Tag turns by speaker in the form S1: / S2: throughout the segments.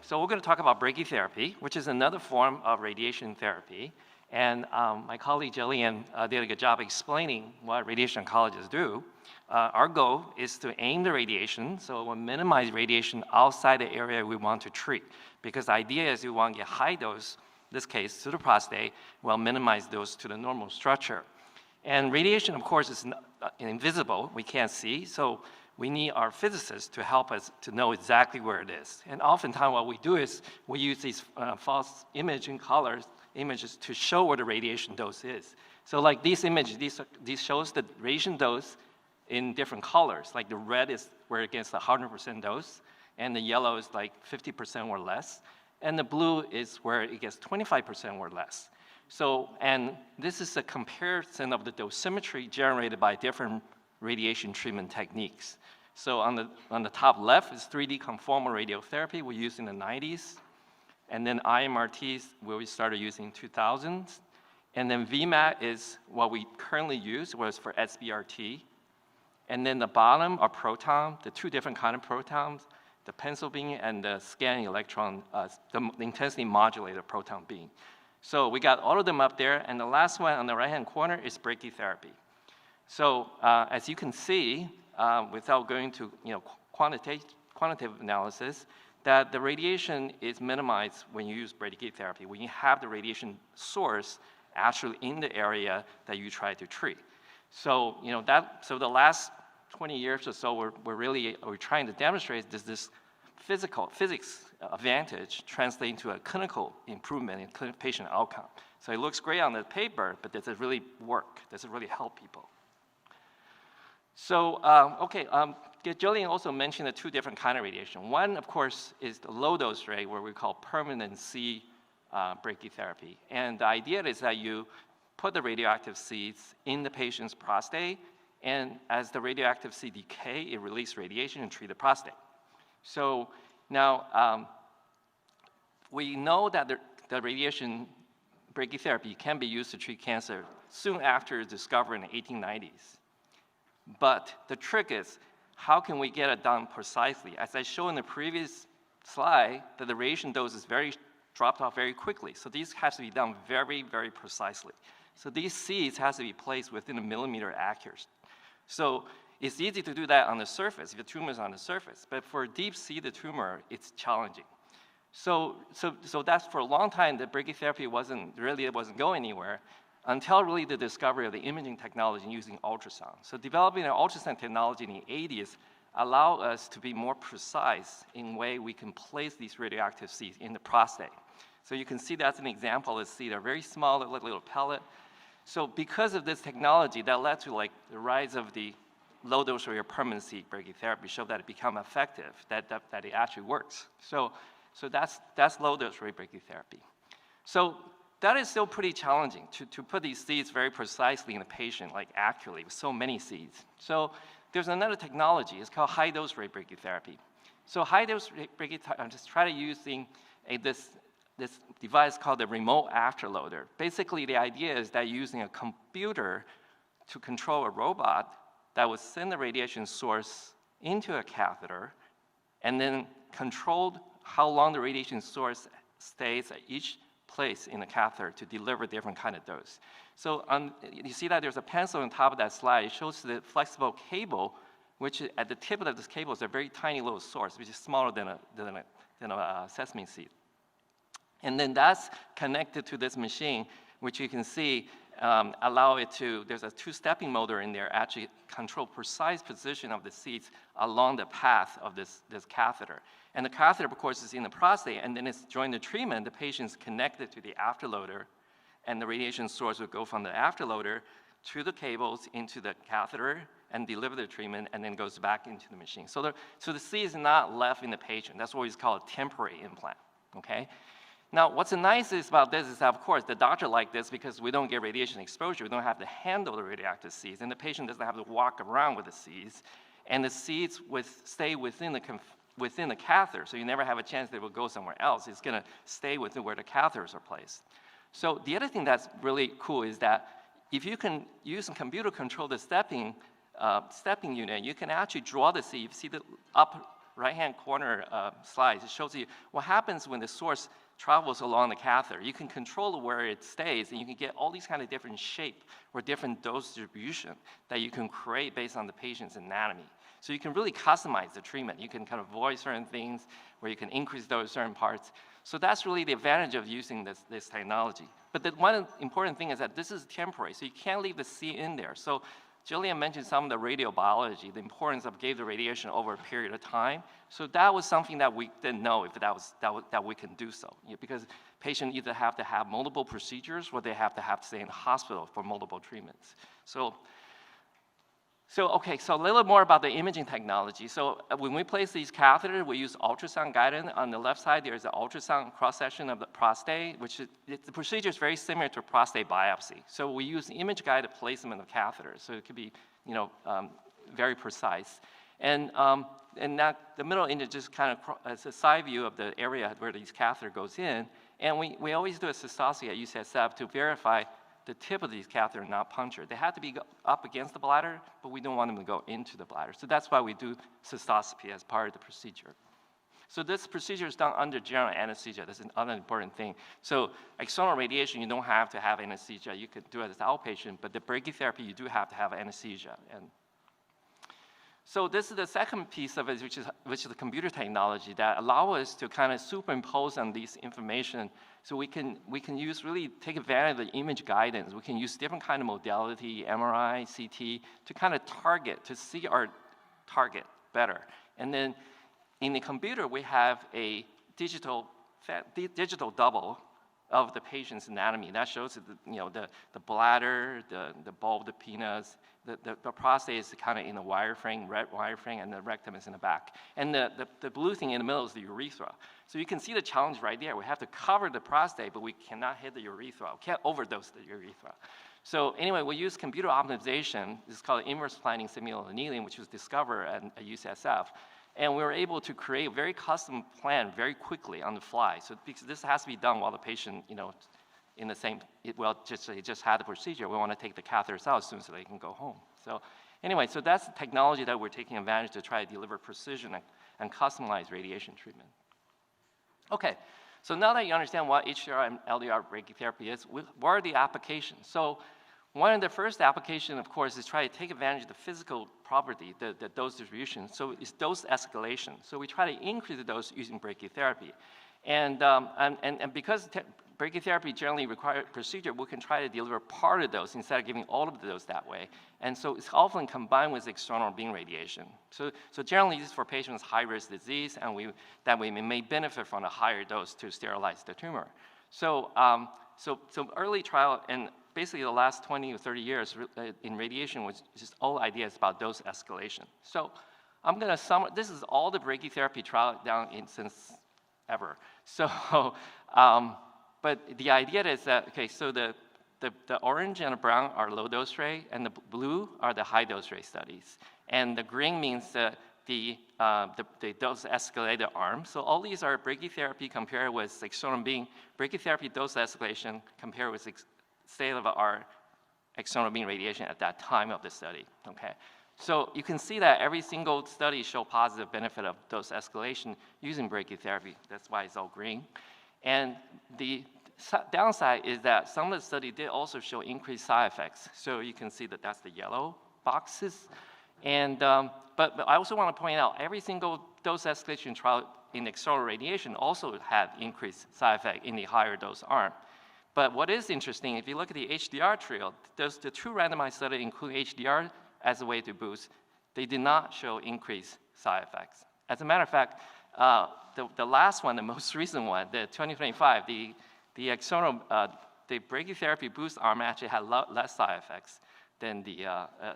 S1: so we're going to talk about brachytherapy, which is another form of radiation therapy. And my colleague Jillian did a good job explaining what radiation oncologists do. Our goal is to aim the radiation, so we'll minimize radiation outside the area we want to treat. Because the idea is we want to get high dose, in this case to the prostate, we'll minimize those to the normal structure. And radiation, of course, is invisible, we can't see, so we need our physicists to help us to know exactly where it is. And oftentimes what we do is we use these false imaging colors, images to show where the radiation dose is. So like these images, these shows the radiation dose in different colors. Like the red is where it gets the 100% dose, and the yellow is like 50% or less, and the blue is where it gets 25% or less. So, and this is a comparison of the dosimetry generated by different radiation treatment techniques. So on the top left is 3D conformal radiotherapy we used in the 90s. And then IMRTs, where we started using in 2000s. And then VMAT is what we currently use, was for SBRT. And then the bottom are proton, the two different kind of protons, the pencil beam and the scanning electron, the intensity modulated proton beam. So we got all of them up there, and the last one on the right-hand corner is brachytherapy. So as you can see, without going to quantitative analysis, that the radiation is minimized when you use brachytherapy, when you have the radiation source actually in the area that you try to treat. So, so the last 20 years or so, we're trying to demonstrate this physics advantage translate into a clinical improvement in patient outcome. So it looks great on the paper, but does it really work? Does it really help people? So, Jillian also mentioned the two different kind of radiation. One, of course, is the low dose ray, where we call permanent C brachytherapy. And the idea is that you put the radioactive seeds in the patient's prostate, and as the radioactive seed decay, it releases radiation and treat the prostate. So now, we know that the radiation brachytherapy can be used to treat cancer soon after its discovery in the 1890s. But the trick is, how can we get it done precisely? As I showed in the previous slide, that the radiation dose is dropped off very quickly. So these have to be done very, very precisely. So these seeds has to be placed within a millimeter accuracy. So it's easy to do that on the surface, if the tumor is on the surface. But for a deep-seated tumor, it's challenging. So that's for a long time, the brachytherapy wasn't going anywhere until really the discovery of the imaging technology using ultrasound. So developing an ultrasound technology in the 80s allowed us to be more precise in the way we can place these radioactive seeds in the prostate. So you can see that's an example of seed. They're very small, they're like a little pellet. So because of this technology, that led to like the rise of the low dose or permanent seed brachytherapy, showed that it become effective, that it actually works. So that's low dose brachytherapy. So that is still pretty challenging to put these seeds very precisely in the patient, like accurately, with so many seeds. So there's another technology, it's called high dose brachytherapy. So high dose brachytherapy, I'm just trying to using this device called the remote afterloader. Basically, the idea is that using a computer to control a robot that would send the radiation source into a catheter and then control how long the radiation source stays at each place in the catheter to deliver different kind of dose. So you see that there's a pencil on top of that slide. It shows the flexible cable, which at the tip of this cable is a very tiny little source, which is smaller than a sesame seed. And then that's connected to this machine, which you can see allow it to, there's a two-stepping motor in there, actually control precise position of the seeds along the path of this catheter. And the catheter, of course, is in the prostate, and then it's during the treatment, the patient's connected to the afterloader, and the radiation source would go from the afterloader to the cables into the catheter and deliver the treatment, and then goes back into the machine. So the seed is not left in the patient. That's what we call a temporary implant, okay? Now, what's nice about this is that, of course, the doctor likes this because we don't get radiation exposure. We don't have to handle the radioactive seeds, and the patient doesn't have to walk around with the seeds. And the seeds stay within the catheter, so you never have a chance they will go somewhere else. It's going to stay within where the catheters are placed. So the other thing that's really cool is that if you can use a computer control the stepping unit, you can actually draw the seed. You see the right-hand corner slide, it shows you what happens when the source travels along the catheter. You can control where it stays, and you can get all these kind of different shape or different dose distribution that you can create based on the patient's anatomy. So you can really customize the treatment. You can kind of avoid certain things, where you can increase those certain parts. So that's really the advantage of using this technology. But the one important thing is that this is temporary, so you can't leave the C in there. So Jillian mentioned some of the radiobiology, the importance of gave the radiation over a period of time. So that was something that we didn't know if that we can do so. Because patients either have to have multiple procedures or they have to stay in the hospital for multiple treatments. Okay, so a little more about the imaging technology. So when we place these catheters, we use ultrasound guidance. On the left side, there's an ultrasound cross-section of the prostate, the procedure is very similar to prostate biopsy. So we use image-guided placement of catheters, so it could be, very precise. And now the middle image just kind of is a side view of the area where these catheter goes in. And we always do a cystoscopy at UCSF to verify the tip of these catheters not punctured. They have to be up against the bladder, but we don't want them to go into the bladder. So that's why we do cystoscopy as part of the procedure. So this procedure is done under general anesthesia. That's another important thing. So external radiation, you don't have to have anesthesia. You could do it as outpatient, but the brachytherapy, you do have to have anesthesia. So this is the second piece of it, which is the computer technology that allow us to kind of superimpose on these information. So we can really take advantage of the image guidance. We can use different kind of modality, MRI, CT, to kind of to see our target better. And then in the computer, we have a digital double of the patient's anatomy. That shows the bladder, the bulb, the penis, the prostate is kind of in the wireframe, red wireframe, and the rectum is in the back. And the blue thing in the middle is the urethra. So you can see the challenge right there. We have to cover the prostate, but we cannot hit the urethra. We can't overdose the urethra. So anyway, we use computer optimization. This is called inverse planning simulant annealing, which was discovered at UCSF. And we were able to create a very custom plan very quickly on the fly. So because this has to be done while the patient, in the same, they just had the procedure. We want to take the catheters out as soon as they can go home. So anyway, so that's the technology that we're taking advantage to try to deliver precision and customized radiation treatment. Okay, so now that you understand what HDR and LDR brachytherapy is, what are the applications? So one of the first applications, of course, is try to take advantage of the physical property, the dose distribution. So it's dose escalation. So we try to increase the dose using brachytherapy. And because brachytherapy generally requires procedure, we can try to deliver part of the dose instead of giving all of the dose that way. And so it's often combined with external beam radiation. So generally, this is for patients with high-risk disease, and we may benefit from a higher dose to sterilize the tumor. So early trial, and basically the last 20 or 30 years in radiation was just all ideas about dose escalation. So I'm going to summarize. This is all the brachytherapy trial since ever. So, but the idea is that, okay, so the orange and the brown are low dose rate, and the blue are the high dose rate studies. And the green means the dose escalated arm. So all these are brachytherapy compared with external beam. Brachytherapy dose escalation compared with state-of-the-art external beam radiation at that time of the study, okay? So you can see that every single study show positive benefit of dose escalation using brachytherapy. That's why it's all green. And the downside is that some of the study did also show increased side effects. So you can see that that's the yellow boxes. And, but I also want to point out, every single dose escalation trial in external radiation also had increased side effect in the higher dose arm. But what is interesting, if you look at the HDR trial, the two randomized studies include HDR as a way to boost. They did not show increased side effects. As a matter of fact, the last one, the most recent one, the 2025, the external, the brachytherapy boost arm actually had less side effects than the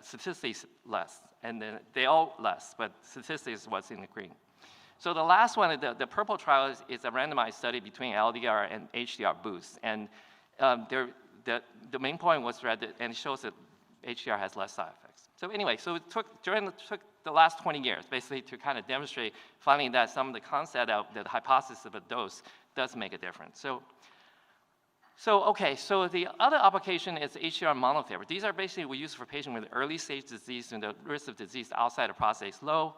S1: statistics less. And then they all less, but statistics was in the green. So the last one, the purple trial is a randomized study between LDR and HDR boost. And the main point was that, and it shows that HDR has less side effects. So anyway, so it took the last 20 years, basically, to kind of demonstrate, finding that some of the concept of the hypothesis of a dose does make a difference. So, okay, so the other application is HCR monotherapy. These are basically we use for patients with early stage disease and the risk of disease outside of prostate is low.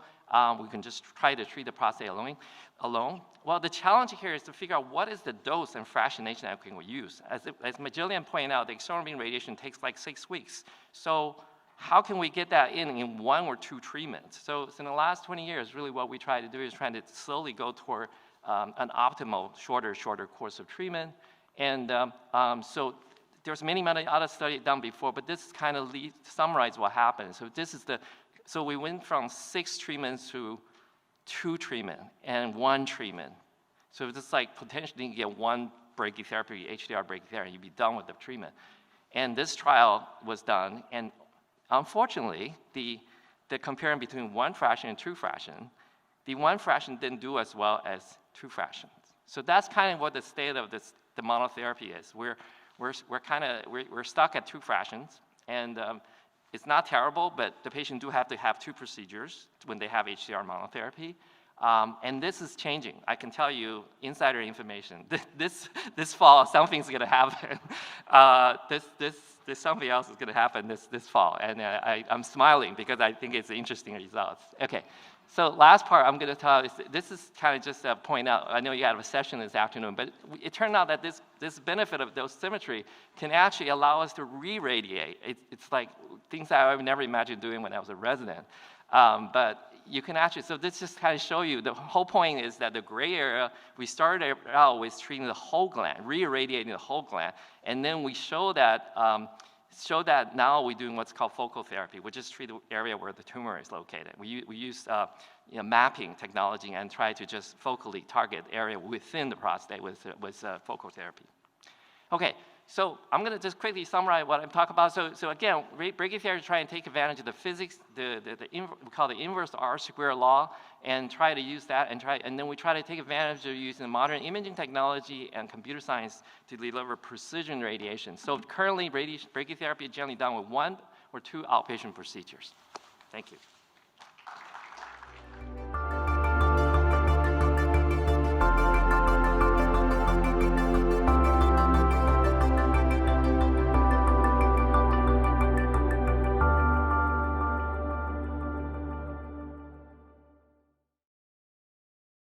S1: We can just try to treat the prostate alone. Well, the challenge here is to figure out what is the dose and fractionation that we can use. As Jillian pointed out, the external beam radiation takes like 6 weeks. So how can we get that in 1 or 2 treatments? So in the last 20 years, really what we try to do is trying to slowly go toward an optimal shorter course of treatment. And so there's many other studies done before, but this kind of summarizes what happened. So we went from 6 treatments to 2 treatment and 1 treatment. So it's like potentially you get 1 brachytherapy, HDR brachytherapy, and you'd be done with the treatment. And this trial was done, and unfortunately, the comparing between 1 fraction and 2 fraction, the 1 fraction didn't do as well as 2 fractions. So that's kind of what the state of the monotherapy is. We're stuck at 2 fractions, and it's not terrible, but the patient do have to have 2 procedures when they have HCR monotherapy. And this is changing. I can tell you insider information. This fall, something's going to happen. Something else is going to happen this fall. And I'm smiling because I think it's interesting results. Okay, so last part I'm going to tell is this is kind of just a point out. I know you had a session this afternoon, but it turned out that this benefit of dosimetry can actually allow us to re-radiate. It's like things that I would never imagine doing when I was a resident. But you can actually, so this just kind of show you, the whole point is that the gray area, we started out with treating the whole gland, re-irradiating the whole gland, and then we show that now we're doing what's called focal therapy, which is treat the area where the tumor is located. We use mapping technology and try to just focally target the area within the prostate with focal therapy. Okay. So I'm going to just quickly summarize what I'm talking about. So again, brachytherapy is trying to take advantage of the physics, we call the inverse R-square law, and try to use that, and then we try to take advantage of using modern imaging technology and computer science to deliver precision radiation. So currently, brachytherapy is generally done with 1 or 2 outpatient procedures. Thank you.